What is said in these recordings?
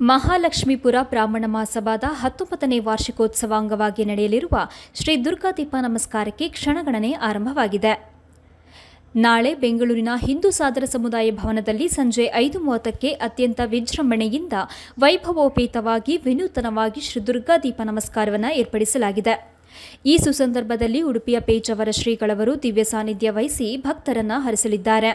ಮಹಾಲಕ್ಷ್ಮೀಪುರ ಬ್ರಾಹ್ಮಣ ಮಹಾಸಭಾದ 19ನೇ ವಾರ್ಷಿಕೋತ್ಸವ ಅಂಗವಾಗಿ ನಡೆಯಲಿರುವ ಶ್ರೀ ದುರ್ಗಾ ದೀಪ ನಮಸ್ಕಾರಕ್ಕೆ ಕ್ಷಣಗಣನೆ ಆರಂಭವಾಗಿದೆ. ನಾಳೆ ಬೆಂಗಳೂರಿನ ಹಿಂದೂ ಸಾಧರ ಸಮುದಾಯ ಭವನದಲ್ಲಿ ಸಂಜೆ 5:30ಕ್ಕೆ ಅತ್ಯಂತ ವಿಜೃಂಭಣೆಯಿಂದ ವೈಭವೋಪೇತವಾಗಿ ವಿನೂತನವಾಗಿ ಶ್ರೀ ದುರ್ಗಾ ದೀಪ ನಮಸ್ಕಾರವನ್ನು ಏರ್ಪಡಿಸಲಾಗಿದೆ. ಈ ಸುಸಂದರ್ಭದಲ್ಲಿ ಉಡುಪಿಯ ಪೇಜಾವರ ಶ್ರೀಗಳವರು ದಿವ್ಯ ಸಾನ್ನಿಧ್ಯ ವಹಿಸಿ ಭಕ್ತರನ್ನು ಹರಿಸಲಿದ್ದಾರೆ.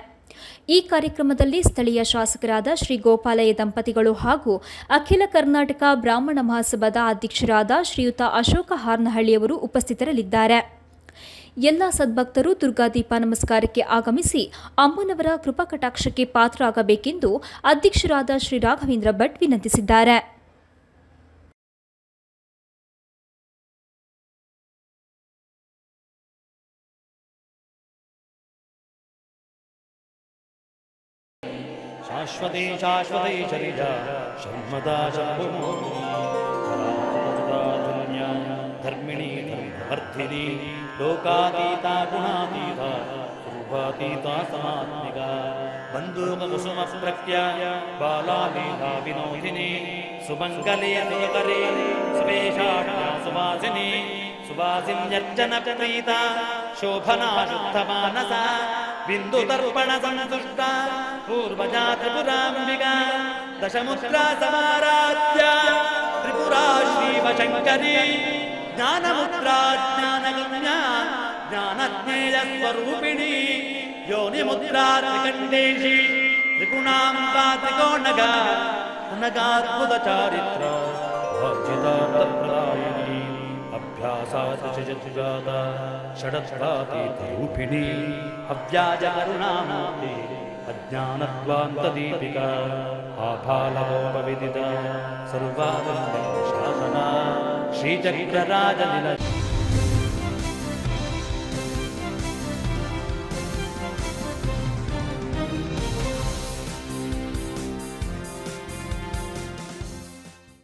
ಈ ಕಾರ್ಯಕ್ರಮದಲ್ಲಿ ಸ್ಥಳೀಯ ಶಾಸಕರಾದ ಶ್ರೀ ಗೋಪಾಲಯ್ಯ ದಂಪತಿಗಳು ಹಾಗೂ ಅಖಿಲ ಕರ್ನಾಟಕ ಬ್ರಾಹ್ಮಣ ಮಹಾಸಭಾದ ಅಧ್ಯಕ್ಷರಾದ ಶ್ರೀಯುತ ಅಶೋಕ ಹಾರ್ನಹಳ್ಳಿಯವರು ಉಪಸ್ಥಿತರಿರಲಿದ್ದಾರೆ. ಎಲ್ಲ ಸದ್ಭಕ್ತರು ದುರ್ಗಾ ದೀಪ ನಮಸ್ಕಾರಕ್ಕೆ ಆಗಮಿಸಿ ಅಮ್ಮನವರ ಕೃಪಾಕಟಾಕ್ಷಕ್ಕೆ ಪಾತ್ರರಾಗಬೇಕೆಂದು ಅಧ್ಯಕ್ಷರಾದ ಶ್ರೀ ರಾಘವೇಂದ್ರ ಭಟ್ ವಿನಂತಿಸಿದ್ದಾರೆ. शाश्वती शाश्वती चरिता शर्मदा शम्भुमोहिनी धर्मिणी धर्मवर्धिनी लोकातीता गुणातीता रूपातीता समात्मिका बन्धुककुसुम प्रज्ञा बाला मेधा विनोदिनी सुमङ्गले सुकरे सुवेशाढ्या सुवासिनी सुवासिन्यर्चन प्रीता शोभना शुद्धमानसा बिंदु दर्पण संतुष्टा पूर्वजा त्रिपुरांबिका दशमुद्रा समाराध्य त्रिपुरा श्रीवशंकरी ज्ञानमुद्रा ज्ञानगम्या ज्ञानज्ञेय स्वरूपिणी योनिमुद्रा त्रिकण्डेशी त्रिगुणाम्बा त्रिकोणगा अनगाद्भुत चारित्र भोज्यतार्थप्रदायिनी अभ्यासातिशयजुजाता षडक्षरातीतरूपिणी अव्याज करुणामूर्ति अज्ञानध्वान्तदीपिका आभालगोपविदिता सर्वावल्लभशासना श्रीचक्रराजनिलय